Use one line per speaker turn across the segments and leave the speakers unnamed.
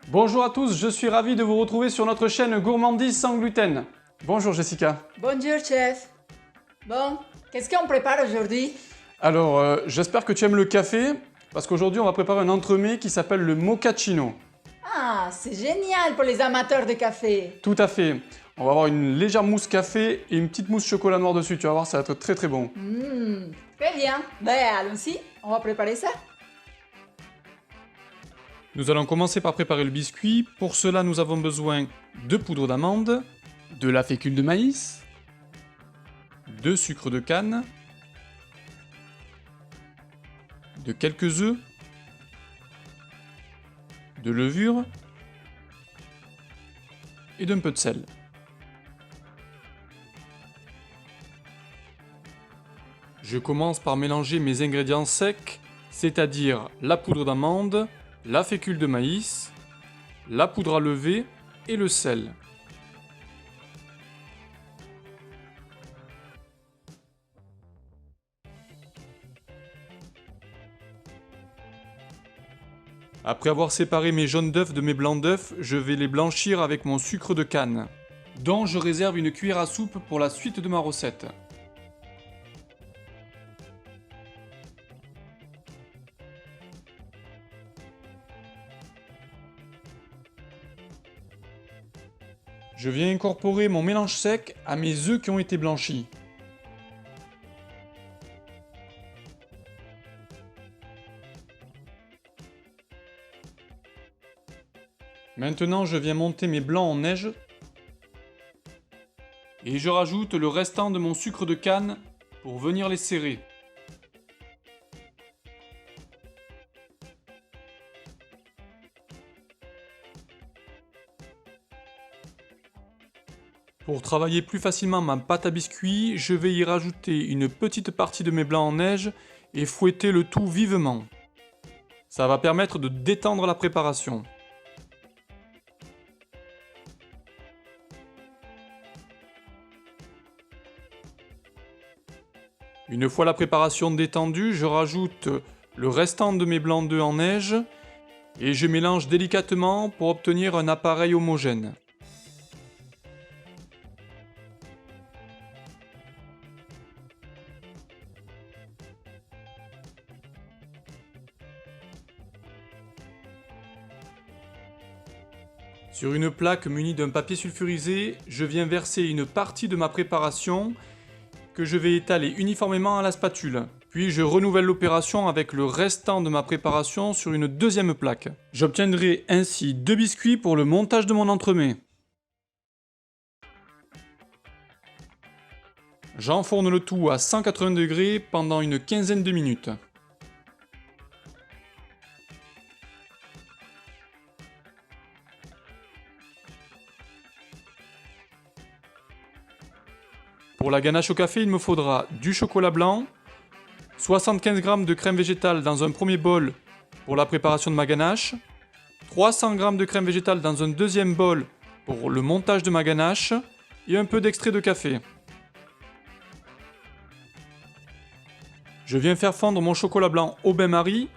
Bonjour à tous, je suis ravi de vous retrouver sur notre chaîne Gourmandise sans gluten. Bonjour Jessica.
Bonjour chef. Bon, qu'est-ce qu'on prépare aujourd'hui?
Alors, j'espère que tu aimes le café, parce qu'aujourd'hui on va préparer un entremets qui s'appelle le mochaccino.
Ah, c'est génial pour les amateurs de café.
Tout à fait. On va avoir une légère mousse café et une petite mousse chocolat noir dessus, tu vas voir, ça va être très très bon.
Très bien. Ben, allons-y, on va préparer ça.
Nous allons commencer par préparer le biscuit. Pour cela, nous avons besoin de poudre d'amande, de la fécule de maïs, de sucre de canne, de quelques œufs, de levure et d'un peu de sel. Je commence par mélanger mes ingrédients secs, c'est-à-dire la poudre d'amande, la fécule de maïs, la poudre à lever et le sel. Après avoir séparé mes jaunes d'œufs de mes blancs d'œufs, je vais les blanchir avec mon sucre de canne, dont je réserve une cuillère à soupe pour la suite de ma recette. Je viens incorporer mon mélange sec à mes œufs qui ont été blanchis. Maintenant, je viens monter mes blancs en neige et je rajoute le restant de mon sucre de canne pour venir les serrer. Pour travailler plus facilement ma pâte à biscuits, je vais y rajouter une petite partie de mes blancs en neige et fouetter le tout vivement. Ça va permettre de détendre la préparation. Une fois la préparation détendue, je rajoute le restant de mes blancs d'œufs en neige et je mélange délicatement pour obtenir un appareil homogène. Sur une plaque munie d'un papier sulfurisé, je viens verser une partie de ma préparation que je vais étaler uniformément à la spatule. Puis je renouvelle l'opération avec le restant de ma préparation sur une deuxième plaque. J'obtiendrai ainsi 2 biscuits pour le montage de mon entremets. J'enfourne le tout à 180 degrés pendant une quinzaine de minutes. Pour la ganache au café, il me faudra du chocolat blanc, 75 g de crème végétale dans un premier bol pour la préparation de ma ganache, 300 g de crème végétale dans un deuxième bol pour le montage de ma ganache et un peu d'extrait de café. Je viens faire fondre mon chocolat blanc au bain-marie.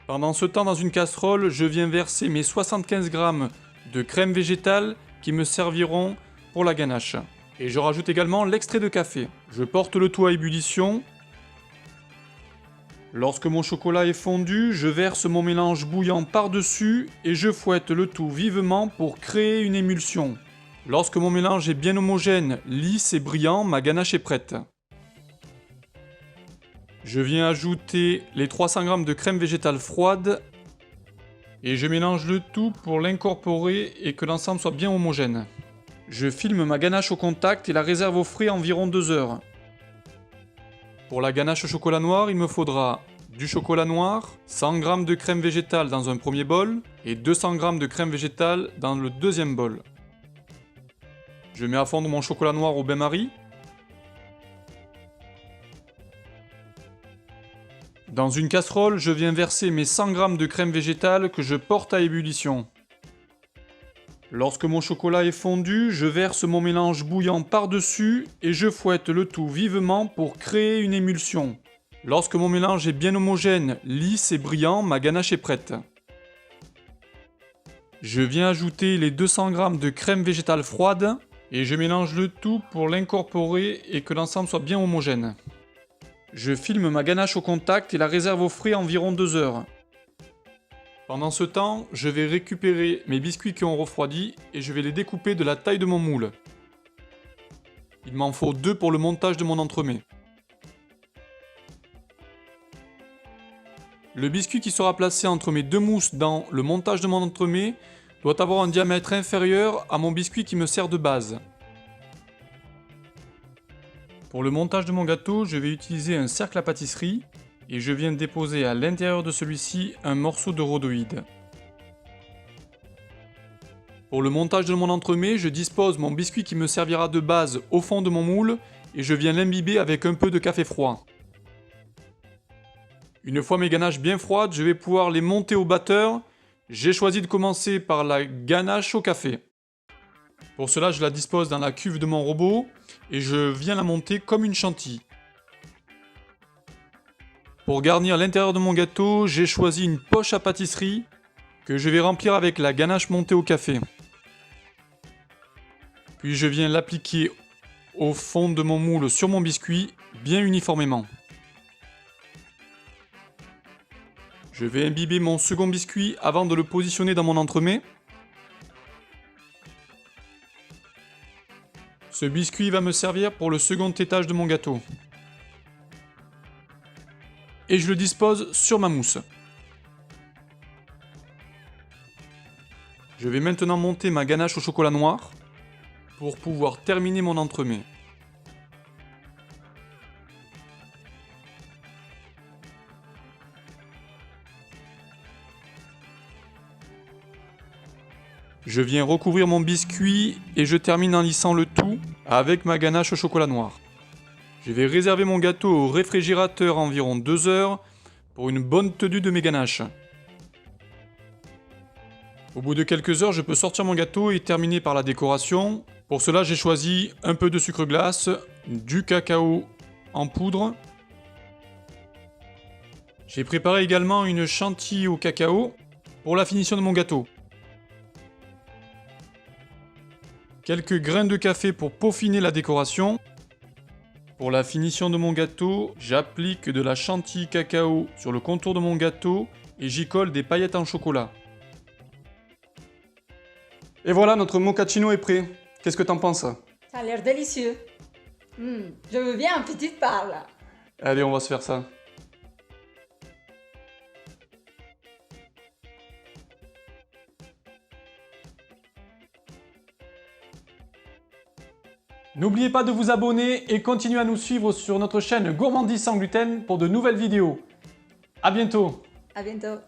Pendant ce temps, dans une casserole, je viens verser mes 75 g de crème végétale qui me serviront pour la ganache. Et je rajoute également l'extrait de café. Je porte le tout à ébullition. Lorsque mon chocolat est fondu, je verse mon mélange bouillant par-dessus et je fouette le tout vivement pour créer une émulsion. Lorsque mon mélange est bien homogène, lisse et brillant, ma ganache est prête. Je viens ajouter les 300 g de crème végétale froide et je mélange le tout pour l'incorporer et que l'ensemble soit bien homogène. Je filme ma ganache au contact et la réserve au frais environ 2 heures. Pour la ganache au chocolat noir, il me faudra du chocolat noir, 100 g de crème végétale dans un premier bol et 200 g de crème végétale dans le deuxième bol. Je mets à fondre mon chocolat noir au bain-marie. Dans une casserole, je viens verser mes 100 g de crème végétale que je porte à ébullition. Lorsque mon chocolat est fondu, je verse mon mélange bouillant par-dessus et je fouette le tout vivement pour créer une émulsion. Lorsque mon mélange est bien homogène, lisse et brillant, ma ganache est prête. Je viens ajouter les 200 g de crème végétale froide et je mélange le tout pour l'incorporer et que l'ensemble soit bien homogène. Je filme ma ganache au contact et la réserve au frais environ 2 heures. Pendant ce temps, je vais récupérer mes biscuits qui ont refroidi et je vais les découper de la taille de mon moule. Il m'en faut 2 pour le montage de mon entremets. Le biscuit qui sera placé entre mes 2 mousses dans le montage de mon entremets doit avoir un diamètre inférieur à mon biscuit qui me sert de base. Pour le montage de mon gâteau, je vais utiliser un cercle à pâtisserie et je viens déposer à l'intérieur de celui-ci un morceau de rhodoïde. Pour le montage de mon entremets, je dispose mon biscuit qui me servira de base au fond de mon moule et je viens l'imbiber avec un peu de café froid. Une fois mes ganaches bien froides, je vais pouvoir les monter au batteur. J'ai choisi de commencer par la ganache au café. Pour cela, je la dispose dans la cuve de mon robot et je viens la monter comme une chantilly. Pour garnir l'intérieur de mon gâteau, j'ai choisi une poche à pâtisserie que je vais remplir avec la ganache montée au café. Puis je viens l'appliquer au fond de mon moule sur mon biscuit, bien uniformément. Je vais imbiber mon second biscuit avant de le positionner dans mon entremets. Ce biscuit va me servir pour le second étage de mon gâteau. Et je le dispose sur ma mousse. Je vais maintenant monter ma ganache au chocolat noir pour pouvoir terminer mon entremets. Je viens recouvrir mon biscuit et je termine en lissant le tout avec ma ganache au chocolat noir. Je vais réserver mon gâteau au réfrigérateur environ 2 heures pour une bonne tenue de mes ganaches. Au bout de quelques heures, je peux sortir mon gâteau et terminer par la décoration. Pour cela, j'ai choisi un peu de sucre glace, du cacao en poudre. J'ai préparé également une chantilly au cacao pour la finition de mon gâteau. Quelques grains de café pour peaufiner la décoration. Pour la finition de mon gâteau, j'applique de la chantilly cacao sur le contour de mon gâteau et j'y colle des paillettes en chocolat. Et voilà, notre mochaccino est prêt. Qu'est-ce que t'en penses?
Ça a l'air délicieux. Je veux bien une petite part là.
Allez, on va se faire ça. N'oubliez pas de vous abonner et continuez à nous suivre sur notre chaîne Gourmandise sans gluten pour de nouvelles vidéos. A bientôt!
À bientôt.